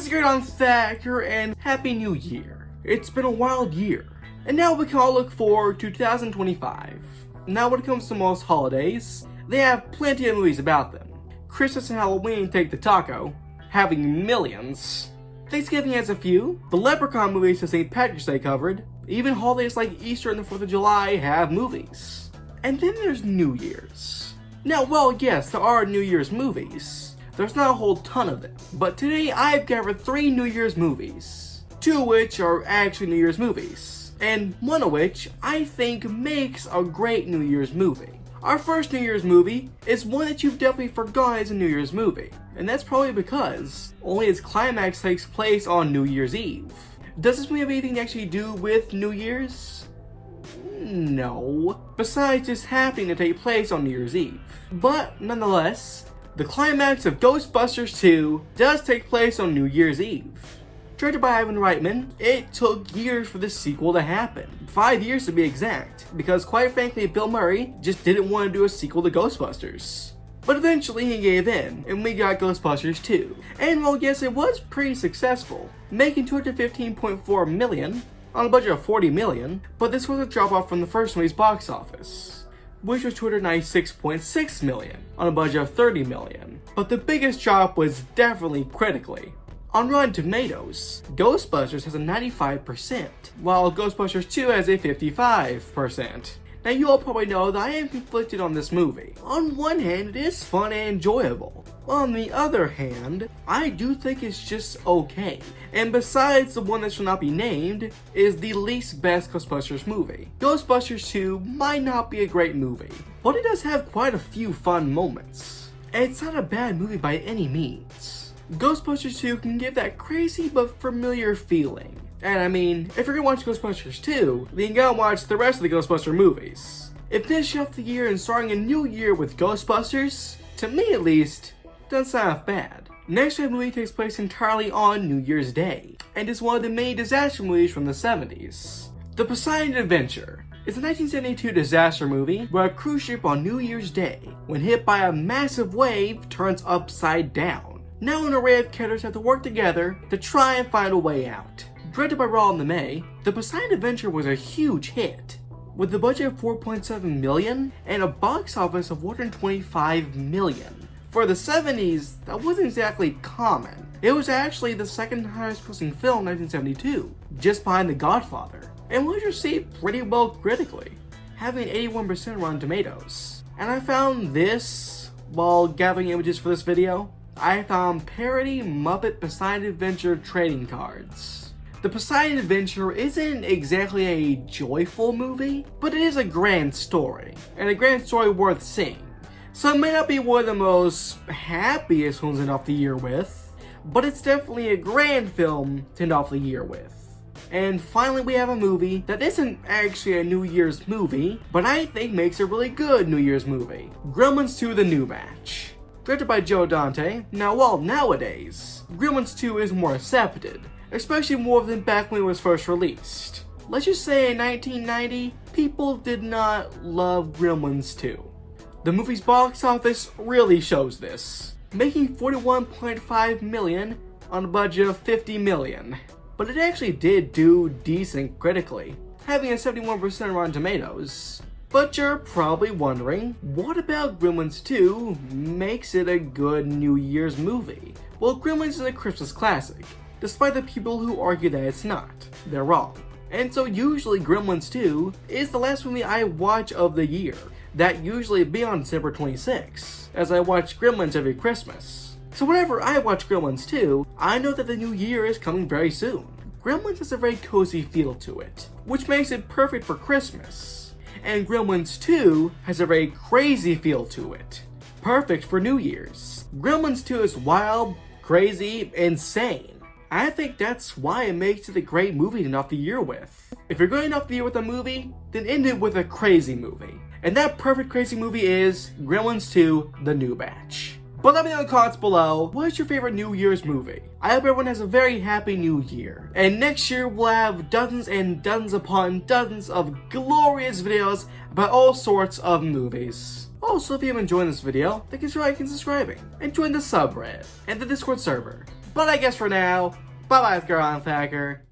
This is Poseidon Adventure and Happy New Year. It's been a wild year, and now we can all look forward to 2025. Now when it comes to most holidays, they have plenty of movies about them. Christmas and Halloween take the taco, having millions. Thanksgiving has a few, the Leprechaun movies to St. Patrick's Day covered, even holidays like Easter and the 4th of July have movies. And then there's New Year's. Now, well, yes, there are New Year's movies. There's not a whole ton of them, but today I've gathered 3 New Year's movies, 2 of which are actually New Year's movies, and 1 of which I think makes a great New Year's movie. Our first New Year's movie is one that you've definitely forgotten is a New Year's movie, and that's probably because only its climax takes place on New Year's Eve. Does this movie have anything to actually do with New Year's? No, besides just happening to take place on New Year's Eve. But nonetheless, the climax of Ghostbusters II does take place on New Year's Eve. Directed by Ivan Reitman, it took years for this sequel to happen. 5 years to be exact, because quite frankly Bill Murray just didn't want to do a sequel to Ghostbusters. But eventually he gave in, and we got Ghostbusters 2. And well, yes, it was pretty successful, making $215.4 million on a budget of $40 million, but this was a drop off from the first movie's box office, which was $296.6 million on a budget of $30 million. But the biggest drop was definitely critically. On Rotten Tomatoes, Ghostbusters has a 95%, while Ghostbusters 2 has a 55%. Now you all probably know that I am conflicted on this movie. On one hand, it is fun and enjoyable. On the other hand, I do think it's just okay. And besides the one that shall not be named, is the least best Ghostbusters movie. Ghostbusters 2 might not be a great movie, but it does have quite a few fun moments. And it's not a bad movie by any means. Ghostbusters 2 can give that crazy but familiar feeling. And I mean, if you're gonna watch Ghostbusters 2, then you gotta watch the rest of the Ghostbuster movies. If this off the year and starting a new year with Ghostbusters, to me at least, doesn't sound bad. Next time, the movie takes place entirely on New Year's Day, and is one of the main disaster movies from the 70s. The Poseidon Adventure is a 1972 disaster movie where a cruise ship on New Year's Day, when hit by a massive wave, turns upside down. Now an array of characters have to work together to try and find a way out. Directed by Rilley May, The Poseidon Adventure was a huge hit, with a budget of $4.7 million and a box office of $125 million. For the 70s, that wasn't exactly common. It was actually the second highest grossing film in 1972, just behind The Godfather, and was received pretty well critically, having 81% Rotten Tomatoes. And I found this, while gathering images for this video, I found parody Muppet Poseidon Adventure trading cards. The Poseidon Adventure isn't exactly a joyful movie, but it is a grand story, and a grand story worth seeing. So it may not be one of the most happiest films to end off the year with, but it's definitely a grand film to end off the year with. And finally, we have a movie that isn't actually a New Year's movie, but I think makes a really good New Year's movie. Gremlins 2: The New Batch. Directed by Joe Dante. Now, well, nowadays, Gremlins 2 is more accepted, especially more than back when it was first released. Let's just say in 1990, people did not love Gremlins 2. The movie's box office really shows this, making $41.5 million on a budget of $50 million. But it actually did do decent critically, having a 71% Rotten Tomatoes. But you're probably wondering, what about Gremlins 2 makes it a good New Year's movie? Well, Gremlins is a Christmas classic, despite the people who argue that it's not. They're wrong. And so usually Gremlins 2 is the last movie I watch of the year. That usually be on December 26, as I watch Gremlins every Christmas. So whenever I watch Gremlins 2, I know that the new year is coming very soon. Gremlins has a very cozy feel to it, which makes it perfect for Christmas. And Gremlins 2 has a very crazy feel to it, perfect for New Year's. Gremlins 2 is wild, crazy, insane. I think that's why it makes it a great movie to end off the year with. If you're going to end off the year with a movie, then end it with a crazy movie. And that perfect crazy movie is Gremlins 2: The New Batch. But let me know in the comments below, what is your favorite New Year's movie? I hope everyone has a very happy new year. And next year we'll have dozens and dozens upon dozens of glorious videos about all sorts of movies. Also, if you've been enjoying this video, then consider liking and subscribing, and join the subreddit and the Discord server. But I guess for now, bye-bye, Scarlet Thacker.